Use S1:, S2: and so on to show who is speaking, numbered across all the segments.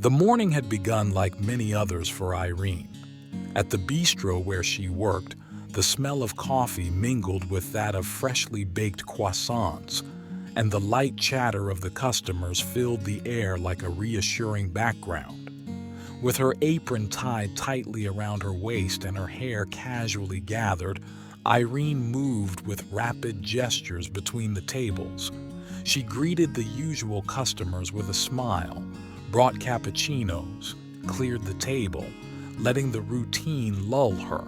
S1: The morning had begun like many others for Irene. At the bistro where she worked, the smell of coffee mingled with that of freshly baked croissants, and the light chatter of the customers filled the air like a reassuring background. With her apron tied tightly around her waist and her hair casually gathered, Irene moved with rapid gestures between the tables. She greeted the usual customers with a smile, brought cappuccinos, cleared the table, letting the routine lull her.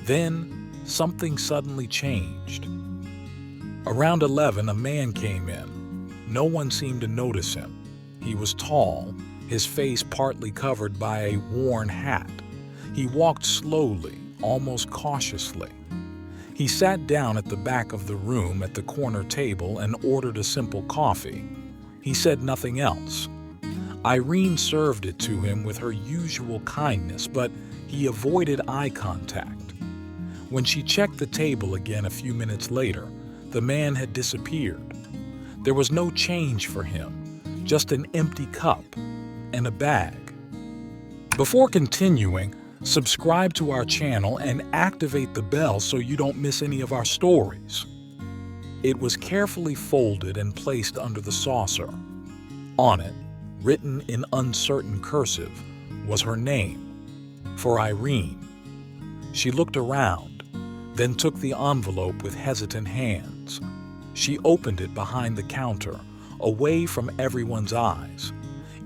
S1: Then, something suddenly changed. Around 11, a man came in. No one seemed to notice him. He was tall, his face partly covered by a worn hat. He walked slowly, almost cautiously. He sat down at the back of the room at the corner table and ordered a simple coffee. He said nothing else. Irene served it to him with her usual kindness, but he avoided eye contact. When she checked the table again a few minutes later, the man had disappeared. There was no change for him, just an empty cup and a bag. Before continuing, subscribe to our channel and activate the bell so you don't miss any of our stories. It was carefully folded and placed under the saucer. On it, written in uncertain cursive, was her name, for Irene. She looked around, then took the envelope with hesitant hands. She opened it behind the counter, away from everyone's eyes.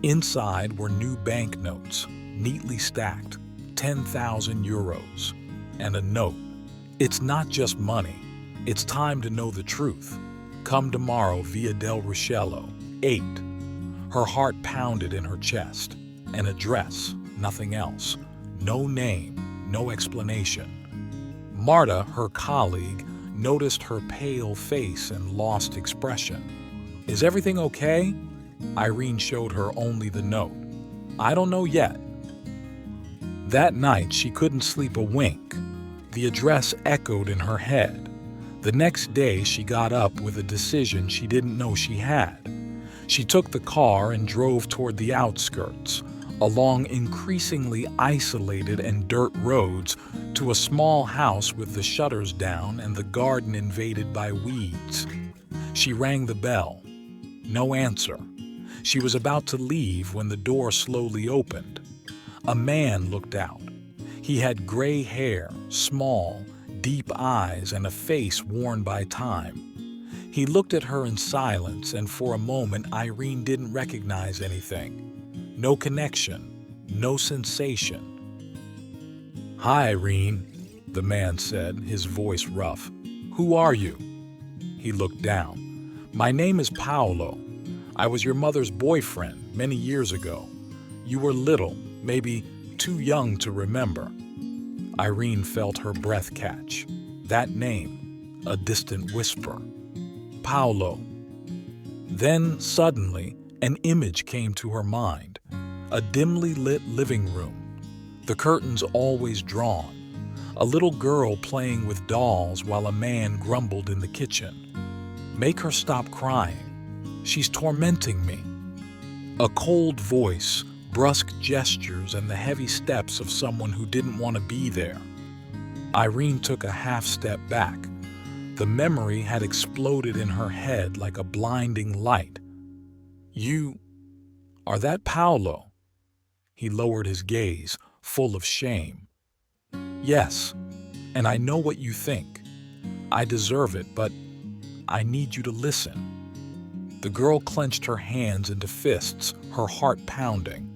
S1: Inside were new banknotes, neatly stacked, 10,000 euros, and a note. It's not just money. It's time to know the truth. Come tomorrow via Del Ruscello, 8. Her heart pounded in her chest. An address, nothing else. No name, no explanation. Marta, her colleague, noticed her pale face and lost expression. Is everything okay? Irene showed her only the note. I don't know yet. That night, she couldn't sleep a wink. The address echoed in her head. The next day, she got up with a decision she didn't know she had. She took the car and drove toward the outskirts, along increasingly isolated and dirt roads, to a small house with the shutters down and the garden invaded by weeds. She rang the bell. No answer. She was about to leave when the door slowly opened. A man looked out. He had gray hair, small, deep eyes, and a face worn by time. He looked at her in silence, and for a moment Irene didn't recognize anything. No connection, no sensation. Hi, Irene, the man said, his voice rough. Who are you? He looked down. My name is Paolo. I was your mother's boyfriend many years ago. You were little, maybe too young to remember. Irene felt her breath catch. That name, a distant whisper. Paolo. Then, suddenly, an image came to her mind. A dimly lit living room. The curtains always drawn. A little girl playing with dolls while a man grumbled in the kitchen. Make her stop crying. She's tormenting me. A cold voice, brusque gestures, and the heavy steps of someone who didn't want to be there. Irene took a half step back. The memory had exploded in her head like a blinding light. You are that Paolo? He lowered his gaze, full of shame. Yes, and I know what you think. I deserve it, but I need you to listen. The girl clenched her hands into fists, her heart pounding.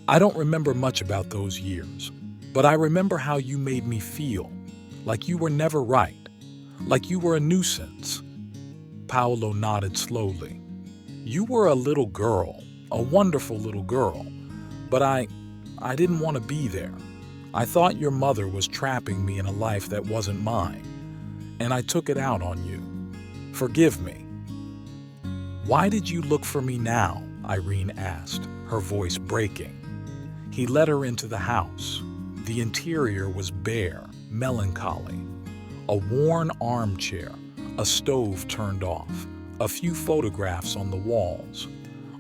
S1: I don't remember much about those years, but I remember how you made me feel, like you were never right, like you were a nuisance. Paolo nodded slowly. You were a little girl, a wonderful little girl, but I didn't want to be there. I thought your mother was trapping me in a life that wasn't mine, and I took it out on you. Forgive me. Why did you look for me now? Irene asked, her voice breaking. He led her into the house. The interior was bare, melancholy. A worn armchair, a stove turned off, a few photographs on the walls.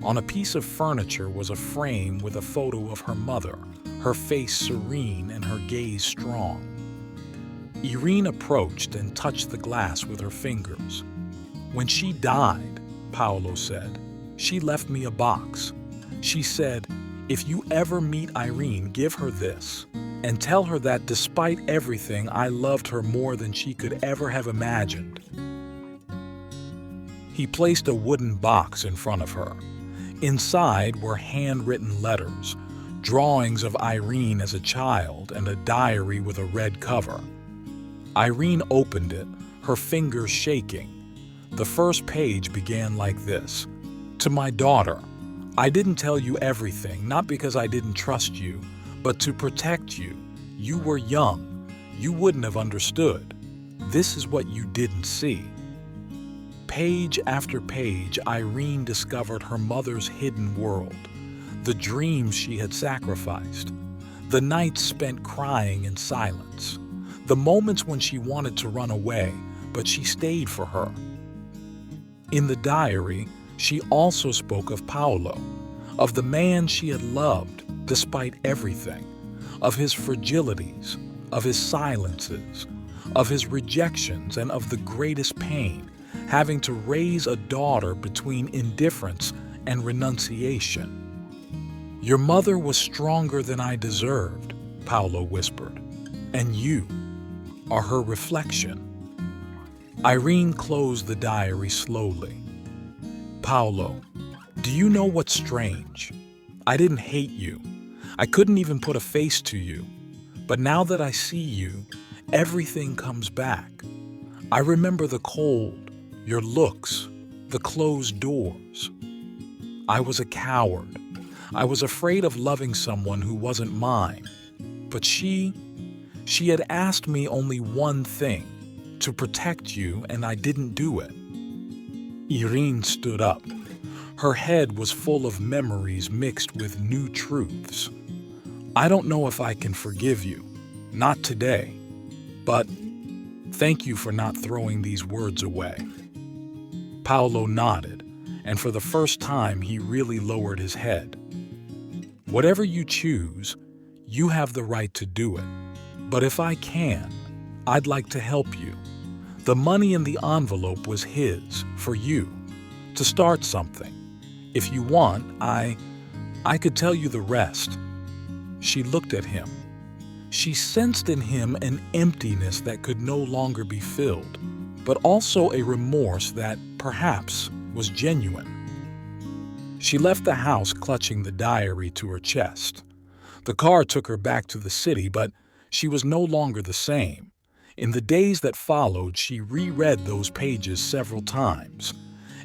S1: On a piece of furniture was a frame with a photo of her mother, her face serene and her gaze strong. Irene approached and touched the glass with her fingers. "When she died," Paolo said, "she left me a box. She said, if you ever meet Irene, give her this, and tell her that despite everything, I loved her more than she could ever have imagined." He placed a wooden box in front of her. Inside were handwritten letters, drawings of Irene as a child, and a diary with a red cover. Irene opened it, her fingers shaking. The first page began like this: "To my daughter, I didn't tell you everything, not because I didn't trust you, but to protect you. You were young. You wouldn't have understood. This is what you didn't see." Page after page, Irene discovered her mother's hidden world, the dreams she had sacrificed, the nights spent crying in silence, the moments when she wanted to run away, but she stayed for her. In the diary, she also spoke of Paolo, of the man she had loved despite everything, of his fragilities, of his silences, of his rejections, and of the greatest pain, having to raise a daughter between indifference and renunciation. "Your mother was stronger than I deserved," Paolo whispered, "and you are her reflection." Irene closed the diary slowly. "Paolo, do you know what's strange? I didn't hate you. I couldn't even put a face to you. But now that I see you, everything comes back. I remember the cold, your looks, the closed doors. I was a coward. I was afraid of loving someone who wasn't mine. But she had asked me only one thing, to protect you, and I didn't do it." Irene stood up. Her head was full of memories mixed with new truths. "I don't know if I can forgive you, not today, but thank you for not throwing these words away." Paolo nodded, and for the first time he really lowered his head. "Whatever you choose, you have the right to do it. But if I can, I'd like to help you. The money in the envelope was his, for you, to start something. If you want, I could tell you the rest." She looked at him. She sensed in him an emptiness that could no longer be filled, but also a remorse that, perhaps, was genuine. She left the house clutching the diary to her chest. The car took her back to the city, but she was no longer the same. In the days that followed, she reread those pages several times.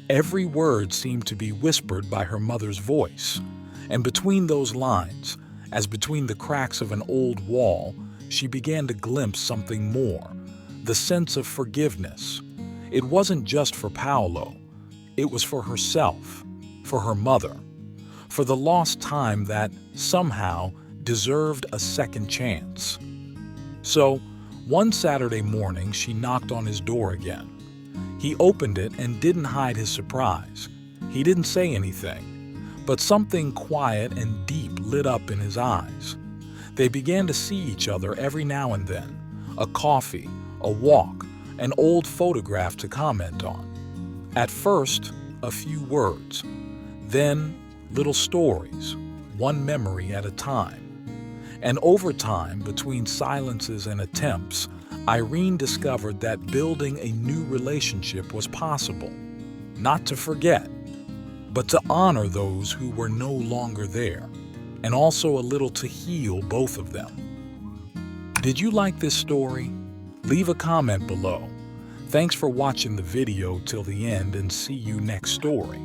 S1: Every word seemed to be whispered by her mother's voice, and between those lines, as between the cracks of an old wall, she began to glimpse something more, the sense of forgiveness. It wasn't just for Paolo. It was for herself, for her mother, for the lost time that, somehow, deserved a second chance. So, one Saturday morning, she knocked on his door again. He opened it and didn't hide his surprise. He didn't say anything, but something quiet and deep lit up in his eyes. They began to see each other every now and then, a coffee, a walk, an old photograph to comment on. At first, a few words, then little stories, one memory at a time. And over time, between silences and attempts, Irene discovered that building a new relationship was possible. Not to forget, but to honor those who were no longer there, and also a little to heal both of them. Did you like this story? Leave a comment below. Thanks for watching the video till the end, and see you next story.